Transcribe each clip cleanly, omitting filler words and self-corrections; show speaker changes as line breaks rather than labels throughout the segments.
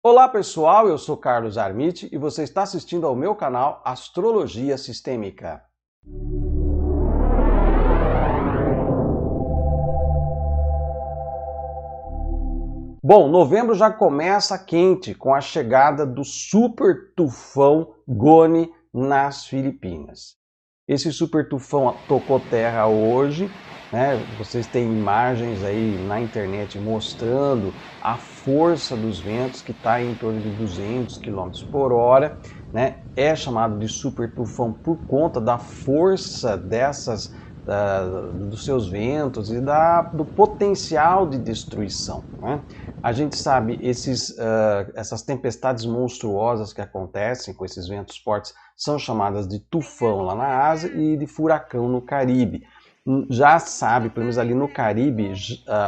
Olá pessoal, eu sou Carlos Armiti e você está assistindo ao meu canal Astrologia Sistêmica. Bom, novembro já começa quente com a chegada do super tufão Goni nas Filipinas. Esse super tufão tocou terra hoje, né? Vocês têm imagens aí na internet mostrando a força dos ventos, que está em torno de 200 km por hora, né? É chamado de super tufão por conta da força dos seus ventos e do potencial de destruição, né? A gente sabe essas tempestades monstruosas que acontecem com esses ventos fortes são chamadas de tufão lá na Ásia e de furacão no Caribe. Já sabe, pelo menos ali no Caribe,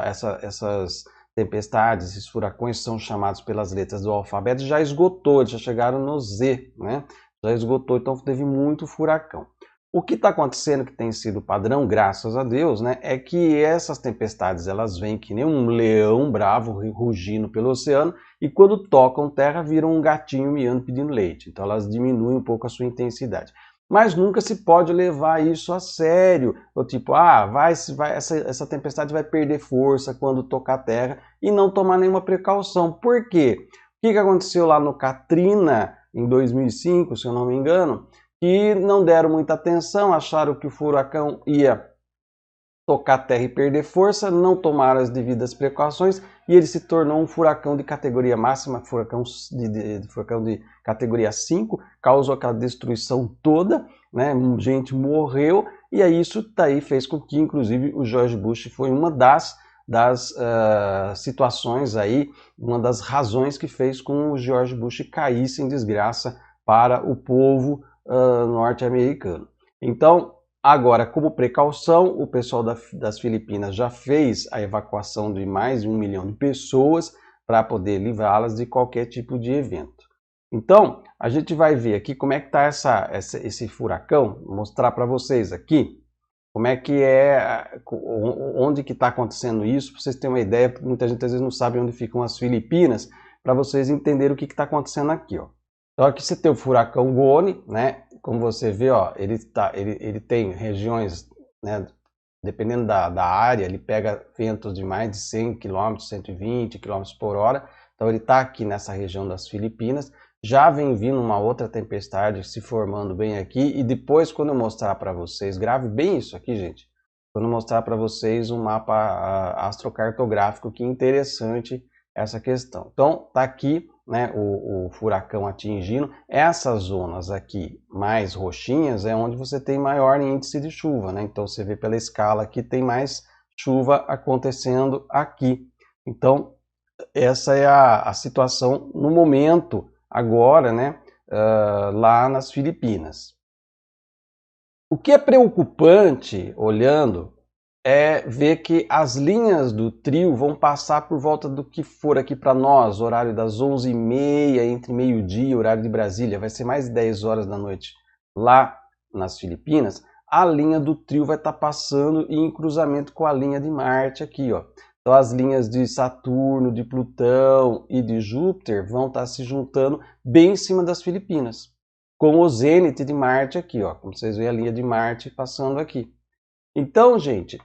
essas tempestades, esses furacões são chamados pelas letras do alfabeto, já esgotou, já chegaram no Z, né? Já esgotou, então teve muito furacão. O que está acontecendo, que tem sido padrão, graças a Deus, né, é que essas tempestades elas vêm que nem um leão bravo rugindo pelo oceano e quando tocam terra viram um gatinho miando pedindo leite. Então elas diminuem um pouco a sua intensidade. Mas nunca se pode levar isso a sério. Do tipo, essa tempestade vai perder força quando tocar terra e não tomar nenhuma precaução. Por quê? O que aconteceu lá no Katrina em 2005, se eu não me engano? Que não deram muita atenção, acharam que o furacão ia tocar terra e perder força, não tomaram as devidas precauções e ele se tornou um furacão de categoria máxima, furacão de categoria 5, causou aquela destruição toda, né? Gente morreu e aí isso daí fez com que, inclusive, o George Bush foi uma das situações aí, uma das razões que fez com o George Bush caísse em desgraça para o povo norte-americano. Então, agora, como precaução, o pessoal das Filipinas já fez a evacuação de mais de 1 milhão de pessoas para poder livrá-las de qualquer tipo de evento. Então, a gente vai ver aqui como é que está esse furacão, vou mostrar para vocês aqui como é que onde que está acontecendo isso, para vocês terem uma ideia, muita gente às vezes não sabe onde ficam as Filipinas, para vocês entenderem o que está acontecendo aqui, ó. Então aqui você tem o furacão Goni, né? Como você vê, ó, ele tem regiões, né? Dependendo da área, ele pega ventos de mais de 100 km, 120 km por hora. Então ele está aqui nessa região das Filipinas. Já vem vindo uma outra tempestade se formando bem aqui. E depois, quando eu mostrar para vocês, grave bem isso aqui, gente. Quando eu mostrar para vocês um mapa astrocartográfico, que interessante essa questão. Então tá aqui, né, o furacão atingindo. Essas zonas aqui mais roxinhas é onde você tem maior índice de chuva, né? Então você vê pela escala aqui tem mais chuva acontecendo aqui. Então essa é a situação no momento agora, né, lá nas Filipinas. O que é preocupante olhando é ver que as linhas do trio vão passar por volta do que for aqui para nós, horário das 11h30, entre meio-dia, horário de Brasília, vai ser mais de 10 horas da noite lá nas Filipinas, a linha do trio vai estar passando em cruzamento com a linha de Marte aqui, ó. Então as linhas de Saturno, de Plutão e de Júpiter vão estar se juntando bem em cima das Filipinas, com o zênite de Marte aqui, ó, como vocês veem a linha de Marte passando aqui. Então, gente,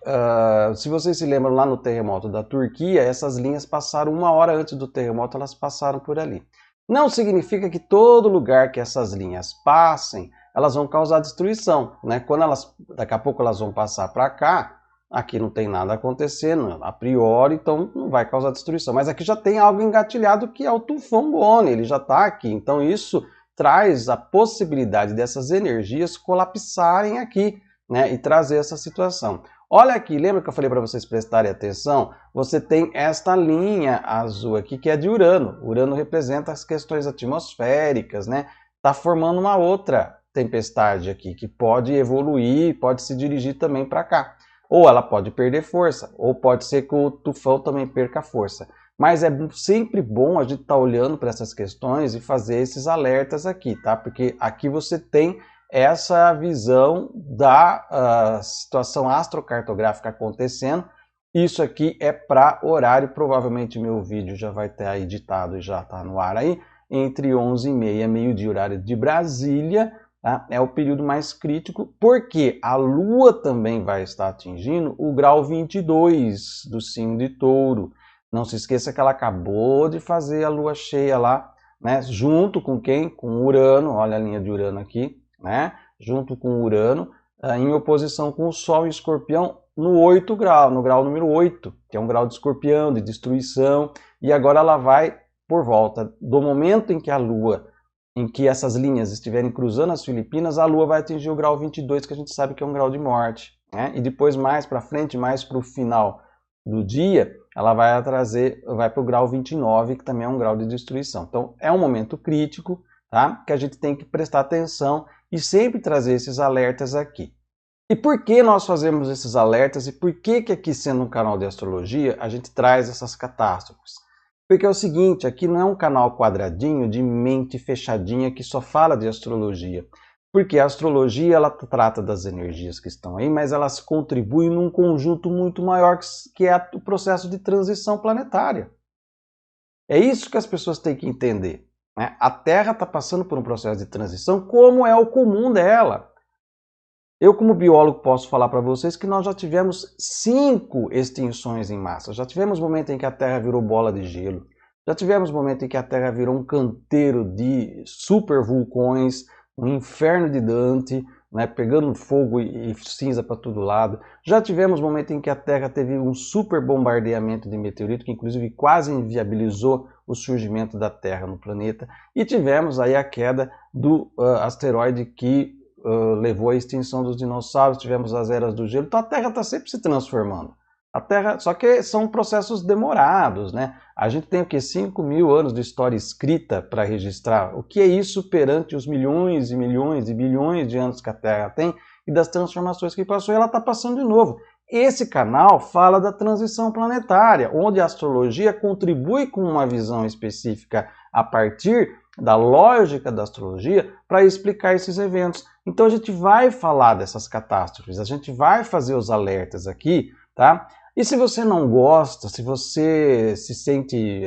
se vocês se lembram lá no terremoto da Turquia, essas linhas passaram 1 hora antes do terremoto, elas passaram por ali. Não significa que todo lugar que essas linhas passem, elas vão causar destruição, né? Quando daqui a pouco elas vão passar para cá, aqui não tem nada acontecendo, a priori, então não vai causar destruição. Mas aqui já tem algo engatilhado que é o tufão Goni, ele já está aqui. Então isso traz a possibilidade dessas energias colapsarem aqui, né, e trazer essa situação. Olha aqui, lembra que eu falei para vocês prestarem atenção? Você tem esta linha azul aqui que é de Urano. Urano representa as questões atmosféricas, né? Está formando uma outra tempestade aqui que pode evoluir, pode se dirigir também para cá. Ou ela pode perder força, ou pode ser que o tufão também perca força. Mas é sempre bom a gente estar olhando para essas questões e fazer esses alertas aqui, tá? Porque aqui você tem essa visão da situação astrocartográfica acontecendo Isso aqui é para horário, provavelmente meu vídeo já vai estar editado e já está no ar aí, entre 11h30 e meio-dia, horário de Brasília, tá? É o período mais crítico, porque a Lua também vai estar atingindo o grau 22 do signo de Touro. Não se esqueça que ela acabou de fazer a Lua cheia lá, né? Junto com quem? Com Urano, olha a linha de Urano aqui, né? Junto com Urano, em oposição com o Sol em Escorpião, no 8 grau, no grau número 8, que é um grau de escorpião, de destruição, e agora ela vai por volta do momento em que a Lua, em que essas linhas estiverem cruzando as Filipinas, a Lua vai atingir o grau 22, que a gente sabe que é um grau de morte, né? E depois mais para frente, mais para o final do dia, ela vai para o grau 29, que também é um grau de destruição. Então é um momento crítico, tá? Que a gente tem que prestar atenção e sempre trazer esses alertas aqui. E por que nós fazemos esses alertas e por que aqui, sendo um canal de astrologia, a gente traz essas catástrofes? Porque é o seguinte, aqui não é um canal quadradinho de mente fechadinha que só fala de astrologia. Porque a astrologia, ela trata das energias que estão aí, mas elas contribuem num conjunto muito maior, que é o processo de transição planetária. É isso que as pessoas têm que entender, né? A Terra está passando por um processo de transição, como é o comum dela. Eu, como biólogo, posso falar para vocês que nós já tivemos 5 extinções em massa. Já tivemos momento em que a Terra virou bola de gelo. Já tivemos momento em que a Terra virou um canteiro de supervulcões, um inferno de Dante, né, pegando fogo e cinza para todo lado. Já tivemos momento em que a Terra teve um super bombardeamento de meteorito, que inclusive quase inviabilizou o surgimento da Terra no planeta. E tivemos aí a queda do asteroide que levou à extinção dos dinossauros, tivemos as eras do gelo, então a Terra está sempre se transformando. A Terra, só que são processos demorados, né? A gente tem o que? 5.000 anos de história escrita para registrar. O que é isso perante os milhões e milhões e bilhões de anos que a Terra tem e das transformações que passou, e ela está passando de novo. Esse canal fala da transição planetária, onde a astrologia contribui com uma visão específica a partir da lógica da astrologia para explicar esses eventos. Então a gente vai falar dessas catástrofes, a gente vai fazer os alertas aqui, tá? E se você não gosta, se você se sente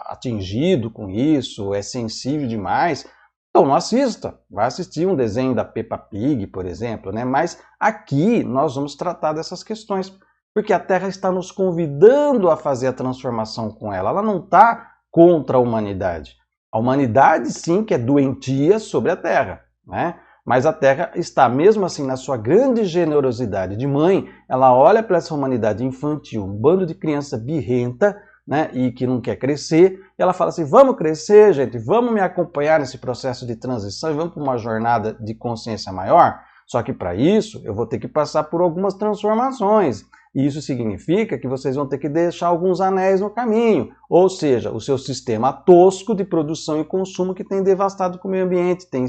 atingido com isso, é sensível demais, então não assista. Vai assistir um desenho da Peppa Pig, por exemplo, né? Mas aqui nós vamos tratar dessas questões, porque a Terra está nos convidando a fazer a transformação com ela. Ela não está contra a humanidade. A humanidade, sim, que é doentia sobre a Terra, né? Mas a Terra está, mesmo assim, na sua grande generosidade de mãe, ela olha para essa humanidade infantil, um bando de criança birrenta, né, e que não quer crescer, e ela fala assim, vamos crescer, gente, vamos me acompanhar nesse processo de transição e vamos para uma jornada de consciência maior? Só que para isso, eu vou ter que passar por algumas transformações. E isso significa que vocês vão ter que deixar alguns anéis no caminho, ou seja, o seu sistema tosco de produção e consumo que tem devastado o meio ambiente, tem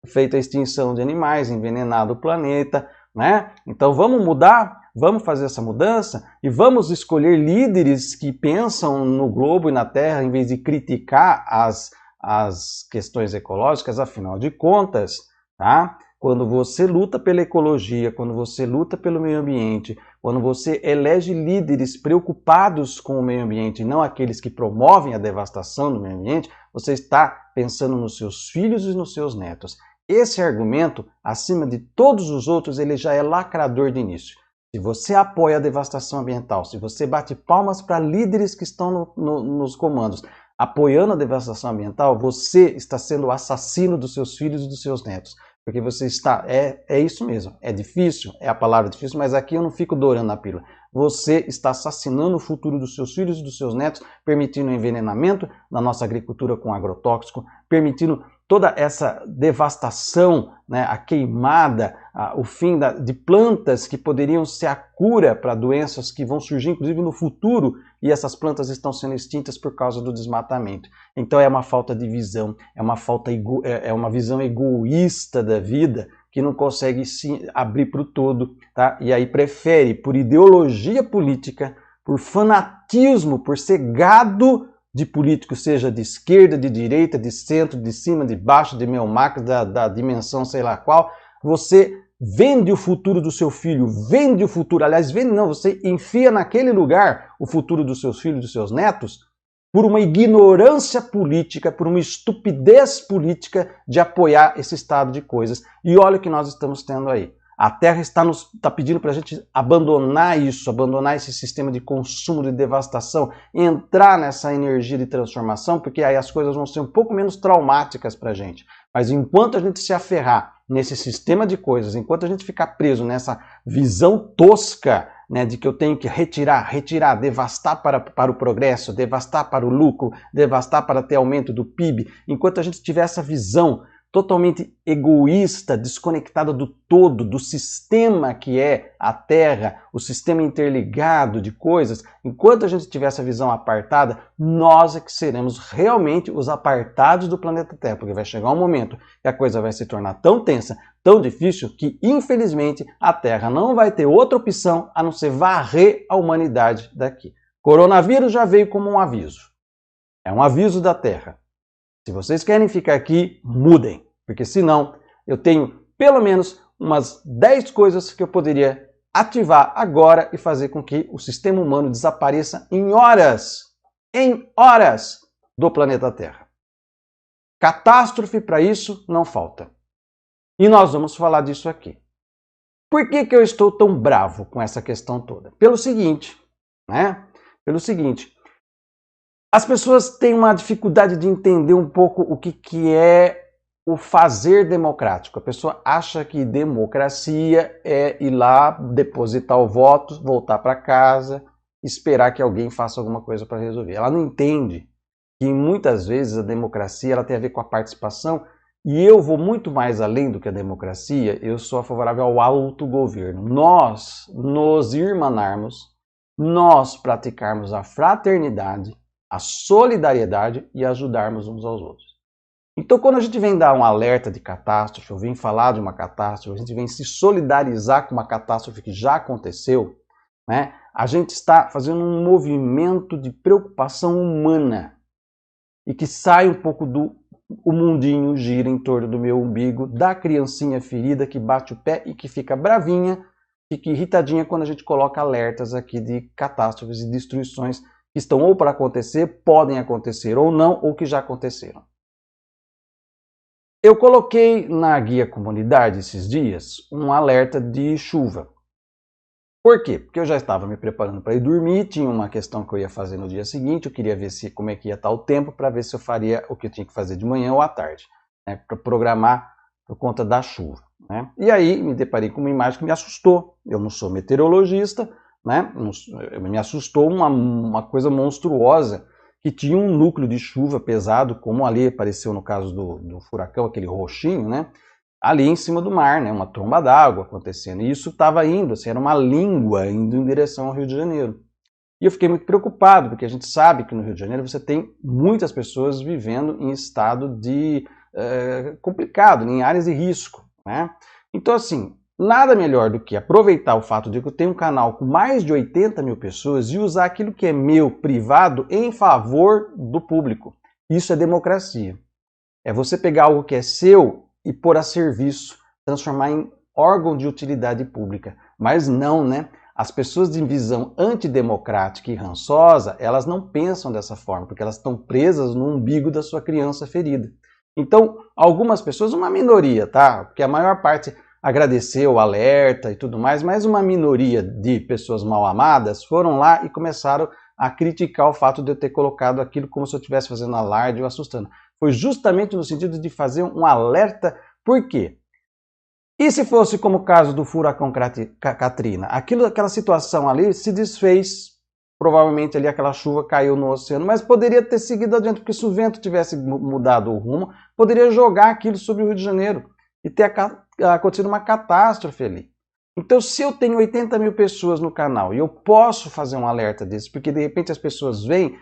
feito a extinção de animais, envenenado o planeta, né? Então vamos mudar, vamos fazer essa mudança e vamos escolher líderes que pensam no globo e na Terra em vez de criticar as questões ecológicas, afinal de contas, tá? Quando você luta pela ecologia, quando você luta pelo meio ambiente, quando você elege líderes preocupados com o meio ambiente, não aqueles que promovem a devastação do meio ambiente, você está pensando nos seus filhos e nos seus netos. Esse argumento, acima de todos os outros, ele já é lacrador de início. Se você apoia a devastação ambiental, se você bate palmas para líderes que estão nos comandos, apoiando a devastação ambiental, você está sendo o assassino dos seus filhos e dos seus netos. Porque você está... É isso mesmo. É difícil, é a palavra difícil, mas aqui eu não fico dourando a pílula. Você está assassinando o futuro dos seus filhos e dos seus netos, permitindo o envenenamento da nossa agricultura com agrotóxico, permitindo toda essa devastação, né, a queimada, o fim de plantas que poderiam ser a cura para doenças que vão surgir, inclusive no futuro, e essas plantas estão sendo extintas por causa do desmatamento. Então é uma falta de visão, é uma visão egoísta da vida, que não consegue se abrir para o todo, tá? E aí prefere, por ideologia política, por fanatismo, por ser gado de político, seja de esquerda, de direita, de centro, de cima, de baixo, de meio macro, da dimensão sei lá qual, você vende o futuro do seu filho, vende o futuro, aliás, vende não, você enfia naquele lugar o futuro dos seus filhos, dos seus netos, por uma ignorância política, por uma estupidez política de apoiar esse estado de coisas. E olha o que nós estamos tendo aí. A Terra está pedindo para a gente abandonar isso, abandonar esse sistema de consumo, de devastação, entrar nessa energia de transformação, porque aí as coisas vão ser um pouco menos traumáticas para a gente. Mas enquanto a gente se aferrar nesse sistema de coisas, enquanto a gente ficar preso nessa visão tosca, né, de que eu tenho que retirar, devastar para o progresso, devastar para o lucro, devastar para ter aumento do PIB, enquanto a gente tiver essa visão totalmente egoísta, desconectada do todo, do sistema que é a Terra, o sistema interligado de coisas, enquanto a gente tiver essa visão apartada, nós é que seremos realmente os apartados do planeta Terra, porque vai chegar um momento que a coisa vai se tornar tão tensa, tão difícil, que infelizmente a Terra não vai ter outra opção a não ser varrer a humanidade daqui. Coronavírus já veio como um aviso. É um aviso da Terra. Se vocês querem ficar aqui, mudem, porque senão eu tenho pelo menos umas 10 coisas que eu poderia ativar agora e fazer com que o sistema humano desapareça em horas do planeta Terra. Catástrofe para isso não falta. E nós vamos falar disso aqui. Por que eu estou tão bravo com essa questão toda? Pelo seguinte, né? As pessoas têm uma dificuldade de entender um pouco o que é o fazer democrático. A pessoa acha que democracia é ir lá, depositar o voto, voltar para casa, esperar que alguém faça alguma coisa para resolver. Ela não entende que muitas vezes a democracia ela tem a ver com a participação, e eu vou muito mais além do que a democracia, eu sou favorável ao autogoverno. Nós nos irmanarmos, nós praticarmos a fraternidade, a solidariedade e ajudarmos uns aos outros. Então, quando a gente vem dar um alerta de catástrofe, ou vem falar de uma catástrofe, a gente vem se solidarizar com uma catástrofe que já aconteceu, né? A gente está fazendo um movimento de preocupação humana e que sai um pouco do o mundinho gira em torno do meu umbigo, da criancinha ferida que bate o pé e que fica bravinha, fica irritadinha quando a gente coloca alertas aqui de catástrofes e destruições que estão ou para acontecer, podem acontecer ou não, ou que já aconteceram. Eu coloquei na guia comunidade esses dias um alerta de chuva. Por quê? Porque eu já estava me preparando para ir dormir, tinha uma questão que eu ia fazer no dia seguinte, eu queria ver como é que ia estar o tempo para ver se eu faria o que eu tinha que fazer de manhã ou à tarde, né, para programar por conta da chuva. Né? E aí me deparei com uma imagem que me assustou. Eu não sou meteorologista, né? Me assustou uma coisa monstruosa, que tinha um núcleo de chuva pesado, como ali apareceu no caso do furacão, aquele roxinho, né? Ali em cima do mar, né? Uma tromba d'água acontecendo. E isso estava indo, assim, era uma língua indo em direção ao Rio de Janeiro. E eu fiquei muito preocupado, porque a gente sabe que no Rio de Janeiro você tem muitas pessoas vivendo em estado de complicado, em áreas de risco, né? Então, assim, nada melhor do que aproveitar o fato de que eu tenho um canal com mais de 80 mil pessoas e usar aquilo que é meu, privado, em favor do público. Isso é democracia. É você pegar algo que é seu e pôr a serviço, transformar em órgão de utilidade pública. Mas não, né? As pessoas de visão antidemocrática e rançosa, elas não pensam dessa forma, porque elas estão presas no umbigo da sua criança ferida. Então, algumas pessoas, uma minoria, tá? Porque a maior parte agradeceu o alerta e tudo mais, mas uma minoria de pessoas mal amadas foram lá e começaram a criticar o fato de eu ter colocado aquilo como se eu estivesse fazendo alarde ou assustando. Foi justamente no sentido de fazer um alerta. Por quê? E se fosse como o caso do furacão Katrina? Aquela situação ali se desfez, provavelmente ali aquela chuva caiu no oceano, mas poderia ter seguido adiante, porque se o vento tivesse mudado o rumo, poderia jogar aquilo sobre o Rio de Janeiro e ter acontecido uma catástrofe ali. Então, se eu tenho 80 mil pessoas no canal e eu posso fazer um alerta desse, porque de repente as pessoas vêm,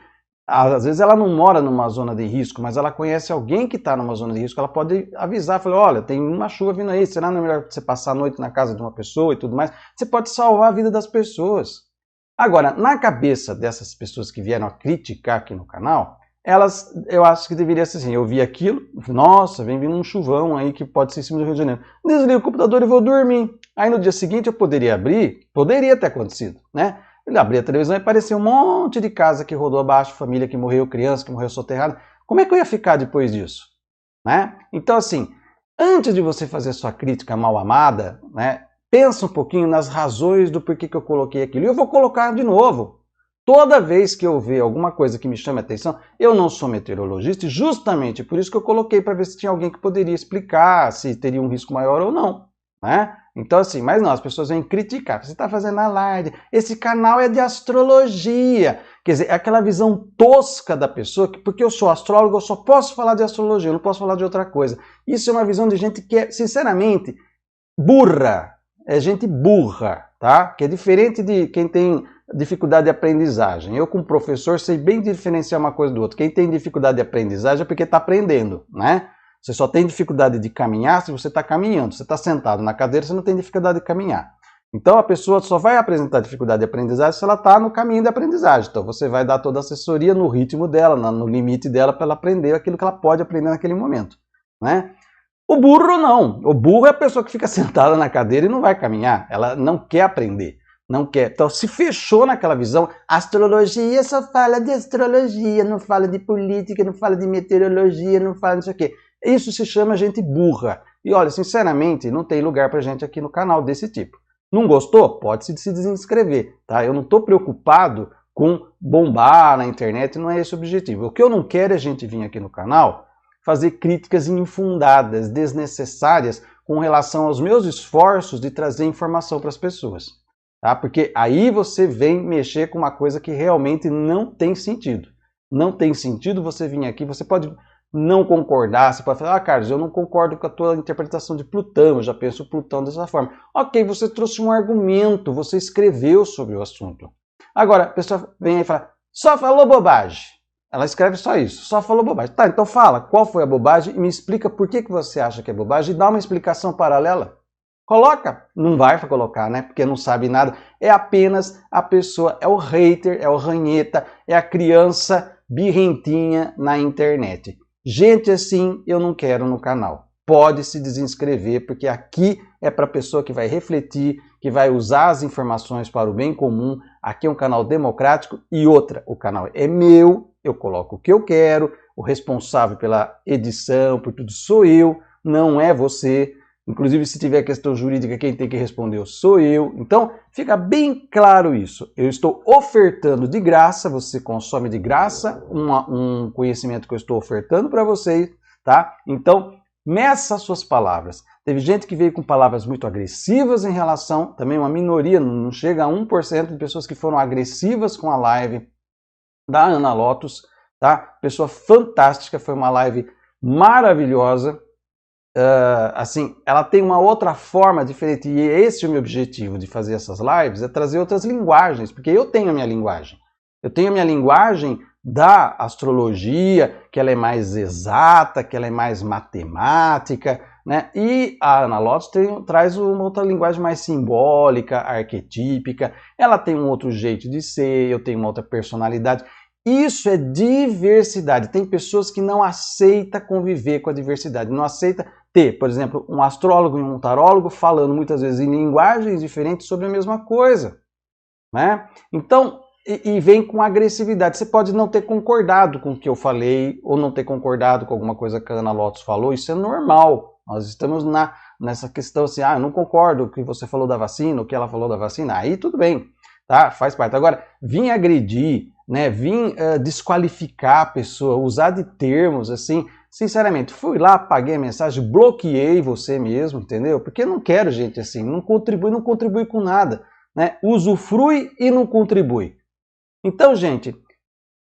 às vezes ela não mora numa zona de risco, mas ela conhece alguém que está numa zona de risco, ela pode avisar, falar, olha, tem uma chuva vindo aí, será não é melhor você passar a noite na casa de uma pessoa e tudo mais? Você pode salvar a vida das pessoas. Agora, na cabeça dessas pessoas que vieram a criticar aqui no canal, eu acho que deveria ser assim, eu vi aquilo, nossa, vem vindo um chuvão aí que pode ser em cima do Rio de Janeiro. Desligo o computador e vou dormir. Aí no dia seguinte eu poderia abrir, poderia ter acontecido, né? Ele abria a televisão e aparecia um monte de casa que rodou abaixo, família que morreu, criança que morreu soterrada. Como é que eu ia ficar depois disso? Né? Então assim, antes de você fazer sua crítica mal amada, né, pensa um pouquinho nas razões do porquê que eu coloquei aquilo. E eu vou colocar de novo. Toda vez que eu ver alguma coisa que me chame a atenção, eu não sou meteorologista, e justamente por isso que eu coloquei para ver se tinha alguém que poderia explicar se teria um risco maior ou não, né? Então assim, mas não, as pessoas vêm criticar. Você está fazendo alarde, esse canal é de astrologia. Quer dizer, é aquela visão tosca da pessoa, que porque eu sou astrólogo, eu só posso falar de astrologia, eu não posso falar de outra coisa. Isso é uma visão de gente que é, sinceramente, burra. É gente burra, tá? Que é diferente de quem tem dificuldade de aprendizagem. Eu, como professor, sei bem diferenciar uma coisa do outro. Quem tem dificuldade de aprendizagem é porque está aprendendo, né? Você só tem dificuldade de caminhar se você está caminhando. Você está sentado na cadeira, você não tem dificuldade de caminhar. Então, a pessoa só vai apresentar dificuldade de aprendizagem se ela está no caminho de aprendizagem. Então, você vai dar toda a assessoria no ritmo dela, no limite dela, para ela aprender aquilo que ela pode aprender naquele momento, né? O burro não. O burro é a pessoa que fica sentada na cadeira e não vai caminhar. Ela não quer aprender. Não quer. Então se fechou naquela visão. Astrologia só fala de astrologia, não fala de política, não fala de meteorologia, não fala disso aqui. Isso se chama gente burra. E olha, sinceramente, não tem lugar pra gente aqui no canal desse tipo. Não gostou? Pode se desinscrever, tá? Eu não estou preocupado com bombar na internet, não é esse o objetivo. O que eu não quero é a gente vir aqui no canal fazer críticas infundadas, desnecessárias, com relação aos meus esforços de trazer informação para as pessoas. Tá? Porque aí você vem mexer com uma coisa que realmente não tem sentido. Não tem sentido você vir aqui, você pode não concordar, você pode falar, Carlos, eu não concordo com a tua interpretação de Plutão, eu já penso Plutão dessa forma. Ok, você trouxe um argumento, você escreveu sobre o assunto. Agora, a pessoa vem aí e fala, só falou bobagem. Ela escreve só isso, só falou bobagem. Tá, então fala qual foi a bobagem e me explica por que você acha que é bobagem e dá uma explicação paralela. Coloca. Não vai colocar, né? Porque não sabe nada. É apenas a pessoa, é o hater, é o ranheta, é a criança birrentinha na internet. Gente assim eu não quero no canal. Pode se desinscrever, porque aqui é para a pessoa que vai refletir, que vai usar as informações para o bem comum. Aqui é um canal democrático e outra, o canal é meu, eu coloco o que eu quero, o responsável pela edição, por tudo sou eu, não é você. Inclusive, se tiver questão jurídica, quem tem que responder sou eu. Então, fica bem claro isso. Eu estou ofertando de graça, você consome de graça um conhecimento que eu estou ofertando para vocês, tá? Então, meça as suas palavras. Teve gente que veio com palavras muito agressivas em relação, também uma minoria, não chega a 1% de pessoas que foram agressivas com a live da Ana Lotus, tá? Pessoa fantástica, foi uma live maravilhosa. Assim, ela tem uma outra forma diferente, e esse é o meu objetivo de fazer essas lives, é trazer outras linguagens, porque eu tenho a minha linguagem. Eu tenho a minha linguagem da astrologia, que ela é mais exata, que ela é mais matemática, né? E a Ana Lotus traz uma outra linguagem mais simbólica, arquetípica, ela tem um outro jeito de ser, eu tenho uma outra personalidade. Isso é diversidade. Tem pessoas que não aceitam conviver com a diversidade, não aceitam ter, por exemplo, um astrólogo e um tarólogo falando muitas vezes em linguagens diferentes sobre a mesma coisa, né? Então, e vem com agressividade. Você pode não ter concordado com o que eu falei, ou não ter concordado com alguma coisa que a Ana Lotus falou, isso é normal. Nós estamos nessa questão assim, eu não concordo com o que você falou da vacina, o que ela falou da vacina, aí tudo bem, tá? Faz parte. Agora, vim agredir, né? Vim desqualificar a pessoa, usar de termos assim, sinceramente, fui lá, apaguei a mensagem, bloqueei você mesmo, entendeu? Porque eu não quero gente assim, não contribui com nada, né? Usufrui e não contribui. Então, gente,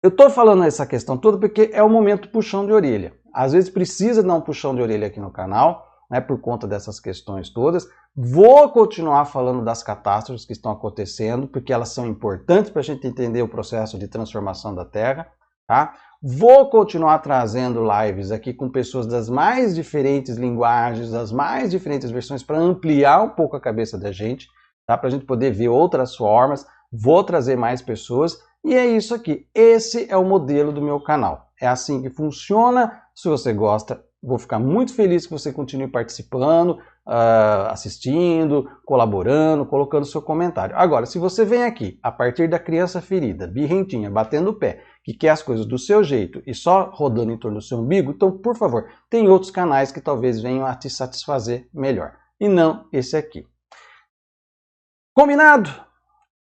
eu estou falando essa questão toda porque é o momento puxão de orelha. Às vezes precisa dar um puxão de orelha aqui no canal, né, por conta dessas questões todas. Vou continuar falando das catástrofes que estão acontecendo, porque elas são importantes para a gente entender o processo de transformação da Terra, tá? Vou continuar trazendo lives aqui com pessoas das mais diferentes linguagens, das mais diferentes versões, para ampliar um pouco a cabeça da gente, tá? Para a gente poder ver outras formas. vou trazer mais pessoas e é isso aqui. Esse é o modelo do meu canal. É assim que funciona. Se você gosta, vou ficar muito feliz que você continue participando, assistindo, colaborando, colocando seu comentário. Agora, se você vem aqui, a partir da criança ferida, birrentinha, batendo o pé, que quer as coisas do seu jeito e só rodando em torno do seu umbigo, então, por favor, tem outros canais que talvez venham a te satisfazer melhor. E não esse aqui. Combinado?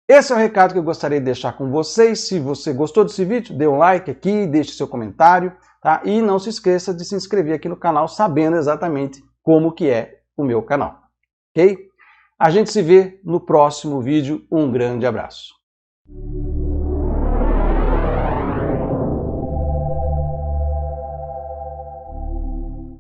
Esse é o recado que eu gostaria de deixar com vocês. Se você gostou desse vídeo, dê um like aqui, deixe seu comentário, tá? E não se esqueça de se inscrever aqui no canal, sabendo exatamente como que é o meu canal, ok? A gente se vê no próximo vídeo. Um grande abraço.